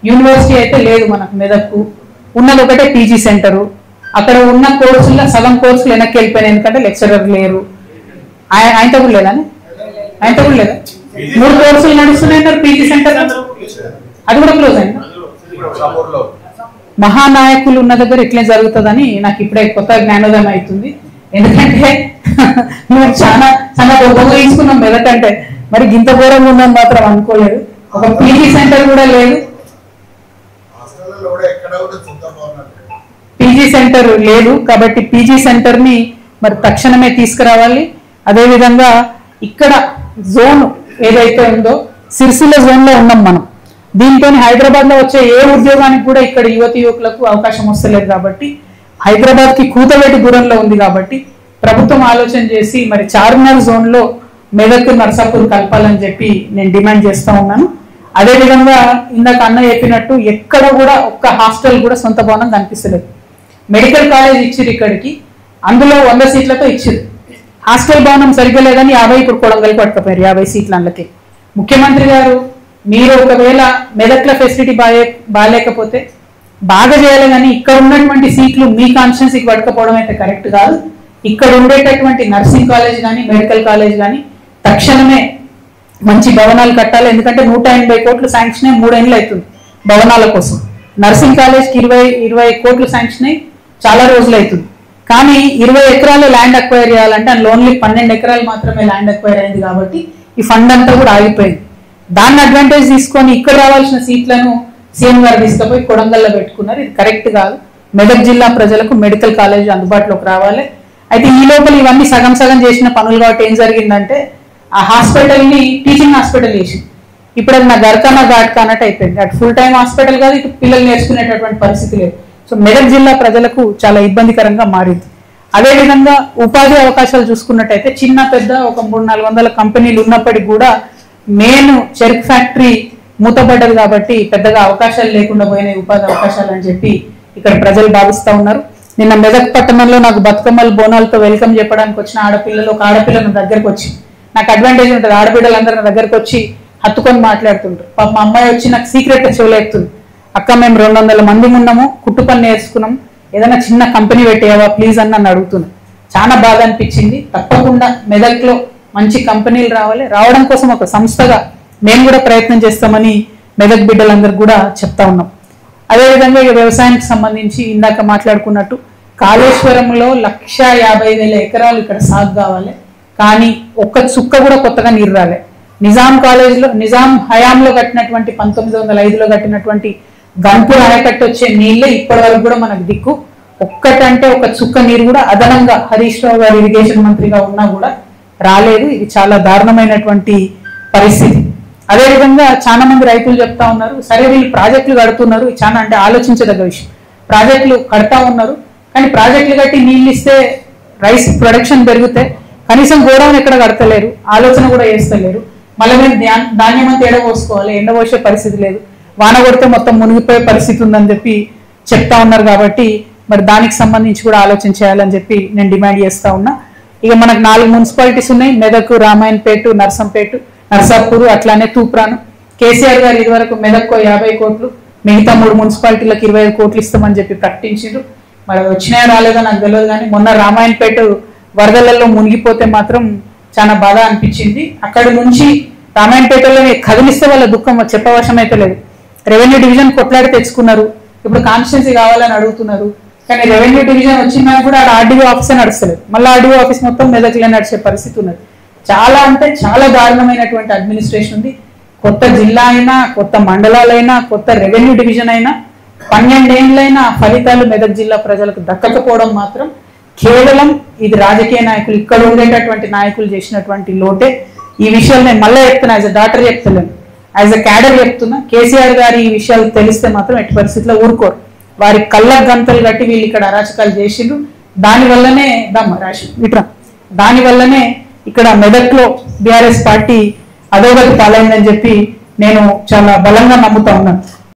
University అయితే లేదు మనకు మెదక్కు, ఉన్నది ఒకటే పీజీ సెంటరు. అక్కడ ఉన్న కోర్సుల్లో సగం కోర్సులు వెనక్కి వెళ్ళిపోయినాయి, ఎందుకంటే లెక్చరర్ లేరు. ఆయనతో కూడా లేదని, ఆయనతో కూడా లేదా? 3 కోర్సులు నడుస్తున్నాయి పీజీ సెంటర్, అది కూడా క్లోజ్ అయింది. మహానాయకులు ఉన్న దగ్గర ఇట్లే జరుగుతుందని నాకు ఇప్పుడే కొత్త జ్ఞానోదయం అవుతుంది. ఎందుకంటే మేము చాలా చాలా ఉపయోగించుకున్నాం మెదకంటే, మరి గింత ఘోరంగా ఉందని మాత్రం అనుకోలేదు. ఒక పీజీ సెంటర్ కూడా లేదు, పీజీ సెంటర్ లేదు. కాబట్టి పీజీ సెంటర్ ని మరి తక్షణమే తీసుకురావాలి. అదేవిధంగా ఇక్కడ జోన్ ఏదైతే ఉందో సిరిసిల్ల జోన్ లో ఉన్నాం మనం. దీంతో హైదరాబాద్ లో వచ్చే ఏ ఉద్యోగానికి కూడా ఇక్కడ యువతి యువకులకు అవకాశం వస్తలేదు. కాబట్టి హైదరాబాద్ కి కూతవేటి దూరంలో ఉంది. కాబట్టి ప్రభుత్వం ఆలోచన చేసి మరి చార్మినార్ జోన్ లో మెదక్ నర్సాపూర్ కలపాలని చెప్పి నేను డిమాండ్ చేస్తా ఉన్నాను. అదేవిధంగా ఇందాక అన్న చెప్పినట్టు ఎక్కడ కూడా ఒక్క హాస్టల్ కూడా సొంత భవనం కనిపిస్తలేదు. మెడికల్ కాలేజ్ ఇచ్చిరు ఇక్కడికి, అందులో 100 సీట్లతో ఇచ్చిరు. హాస్టల్ భవనం సరిగ్గా లేదని 50 ఇప్పుడు కొడంగల్ పట్టుకపోయారు 50 సీట్ల అందుకే. ముఖ్యమంత్రి గారు మీరు ఒకవేళ మెదక్ల ఫెసిలిటీ బాగాలేకపోతే బాగా చేయాలి, కానీ ఇక్కడ ఉన్నటువంటి సీట్లు మీ కాన్స్టిట్యున్సీకి పట్టుకపోవడం అయితే కరెక్ట్ కాదు. ఇక్కడ ఉండేటటువంటి నర్సింగ్ కాలేజ్ కానీ మెడికల్ కాలేజ్ కానీ తక్షణమే మంచి భవనాలు కట్టాలి. ఎందుకంటే 180 కోట్లు శాంక్షన్ అయ్యి 3 ఏళ్ళు అవుతుంది భవనాల కోసం. నర్సింగ్ కాలేజ్కి 20 కోట్లు శాంక్షన్ అయ్యి చాలా రోజులు అవుతుంది. కానీ 20 ఎకరాలు ల్యాండ్ అక్వైర్ చేయాలంటే అందులో ఓన్లీ 12 ఎకరాలు మాత్రమే ల్యాండ్ అక్వైర్ అయింది. కాబట్టి ఈ ఫండ్ అంతా కూడా ఆగిపోయింది. దాన్ని అడ్వాంటేజ్ తీసుకొని ఇక్కడ రావాల్సిన సీట్లను సీఎం గారు తీసుకుపోయి కొడంగల్లో పెట్టుకున్నారు. ఇది కరెక్ట్ కాదు. మెదక్ జిల్లా ప్రజలకు మెడికల్ కాలేజ్ అందుబాటులోకి రావాలి. అయితే ఈ లోపల ఇవన్నీ సగం సగం చేసిన పనులు కాబట్టి ఏం జరిగిందంటే ఆ హాస్పిటల్ని టీచింగ్ హాస్పిటల్ చేసి ఇప్పుడు అది నా గర్కానా ఘాట్కా అన్నట్టు అయిపోయింది. అటు ఫుల్ టైం హాస్పిటల్ కాదు, ఇటు పిల్లలు నేర్చుకునేటటువంటి పరిస్థితి లేదు. సో మెదక్ జిల్లా ప్రజలకు చాలా ఇబ్బందికరంగా మారింది. అదేవిధంగా ఉపాధి అవకాశాలు చూసుకున్నట్టయితే చిన్న పెద్ద ఒక 300-400 కంపెనీలు ఉన్నప్పటికీ కూడా మెయిన్ చెరుకు ఫ్యాక్టరీ మూతపడ్డది. కాబట్టి పెద్దగా అవకాశాలు లేకుండా పోయినాయి ఉపాధి అవకాశాలు అని చెప్పి ఇక్కడ ప్రజలు భావిస్తూ ఉన్నారు. నిన్న మెదక్ పట్టణంలో నాకు బతుకమ్మలు బోనాలతో వెల్కమ్ చెప్పడానికి వచ్చిన ఆడపిల్లలు, ఒక ఆడపిల్లను దగ్గరకు వచ్చి, నాకు అడ్వాంటేజ్ ఉంటుంది, ఆడపిల్లలందరూ నా దగ్గరకు వచ్చి హత్తుకొని మాట్లాడుతుంటారు. పాప మా అమ్మాయి వచ్చి నాకు సీక్రెట్ చెవులేస్తుంది, అక్క మేము 200 మంది ఉన్నాము, కుట్టు పని నేర్చుకున్నాం, ఏదైనా చిన్న కంపెనీ పెట్టేవా ప్లీజ్ అని నన్ను అడుగుతున్నాను. చాలా బాధ అనిపించింది. తప్పకుండా మెదక్లో మంచి కంపెనీలు రావాలి. రావడం కోసం ఒక సంస్థగా మేము కూడా ప్రయత్నం చేస్తామని మెదక్ బిడ్డలందరూ కూడా చెప్తా ఉన్నాం. అదేవిధంగా ఇక వ్యవసాయానికి సంబంధించి ఇందాక మాట్లాడుకున్నట్టు కాళేశ్వరంలో 150,000 ఎకరాలు ఇక్కడ సాగు కావాలి. కానీ ఒక్క చుక్క కూడా కొత్తగా నీరు రాలే. నిజాం కాలేజ్లో నిజాం హయాంలో కట్టినటువంటి 1905లో కట్టినటువంటి గన్పూర్ ఆయకట్టు వచ్చే నీళ్ళే ఇప్పటి వరకు కూడా మనకు దిక్కు. ఒక్కటంటే ఒక చుక్క నీరు కూడా అదనంగా హరీష్ రావు గారు ఇరిగేషన్ మంత్రిగా ఉన్నా కూడా రాలేదు. ఇది చాలా దారుణమైనటువంటి పరిస్థితి. అదేవిధంగా చాలా మంది రైతులు చెప్తా ఉన్నారు, సరే వీళ్ళు ప్రాజెక్టులు కడుతున్నారు, చాలా అంటే ఆలోచించదగ్గ విషయం. ప్రాజెక్టులు కడతా ఉన్నారు, కానీ ప్రాజెక్టులు కట్టి నీళ్ళు ఇస్తే రైస్ ప్రొడక్షన్ పెరిగితే కనీసం గోడౌన్ ఎక్కడ కడతలేరు, ఆలోచన కూడా చేస్తలేరు. మళ్ళీ మేము ధాన్యం అంతా ఎండబోసుకోవాలి, ఎండబోసే పరిస్థితి లేదు, వాన కొడితే మొత్తం మునిగిపోయే పరిస్థితి ఉందని చెప్పి చెప్తా ఉన్నారు. కాబట్టి మరి దానికి సంబంధించి కూడా ఆలోచన చేయాలని చెప్పి నేను డిమాండ్ చేస్తా ఉన్నా. ఇక మనకు 4 మున్సిపాలిటీస్ ఉన్నాయి, మెదక్, రామాయణపేట, నర్సంపేట, నర్సాపూర్, అట్లానే తూప్రాను. కేసీఆర్ గారు ఇదివరకు మెదక్కు 50 కోట్లు, మిగతా 3 మున్సిపాలిటీలకు 25 కోట్లు ఇస్తామని చెప్పి ప్రకటించారు. మరి వచ్చినాయో రాలేదో నాకు తెలియదు, కానీ మొన్న రామాయణపేట వరదలలో మునిగిపోతే మాత్రం చాలా బాధ అనిపించింది. అక్కడి నుంచి రామాయణపేటలో కదిలిస్తే వాళ్ళ దుఃఖం చెప్పవశం అయితే లేదు. రెవెన్యూ డివిజన్ కొట్లాడి తెచ్చుకున్నారు, ఇప్పుడు కాన్స్టిట్యున్సీ కావాలని అడుగుతున్నారు. కానీ రెవెన్యూ డివిజన్ వచ్చినా కూడా ఆడ ఆర్డీఓ ఆఫీసే నడుస్తలేదు, మళ్ళీ ఆర్డీఓ ఆఫీస్ మొత్తం మెదక్లే నడిచే పరిస్థితి ఉన్నది. చాలా అంటే చాలా దారుణమైనటువంటి అడ్మినిస్ట్రేషన్ ఉంది. కొత్త జిల్లా అయినా, కొత్త మండలాలైనా, కొత్త రెవెన్యూ డివిజన్ అయినా 12 ఏళ్ళైనా ఫలితాలు మెదక్ జిల్లా ప్రజలకు దక్కకపోవడం మాత్రం కేవలం ఇది రాజకీయ నాయకులు, ఇక్కడ ఉండేటటువంటి నాయకులు చేసినటువంటి లోటే. ఈ విషయాలు నేను మళ్ళీ చెప్తున్నా, యాజ్ అ డాక్టర్ చెప్తలేను, యాజ్ అ క్యాడర్ చెప్తున్నా. కేసీఆర్ గారు ఈ విషయాలు తెలిస్తే మాత్రం ఎట్టి పరిస్థితుల్లో ఊరుకోరు. వారి కళ్ళకు గంతలు కట్టి వీళ్ళు ఇక్కడ అరాచకాలు చేసిండ్రు. దానివల్లనే దానివల్లనే ఇక్కడ మెదక్లో బీఆర్ఎస్ పార్టీ అధోగతి పాలైందని చెప్పి నేను చాలా బలంగా నమ్ముతా ఉన్నాను.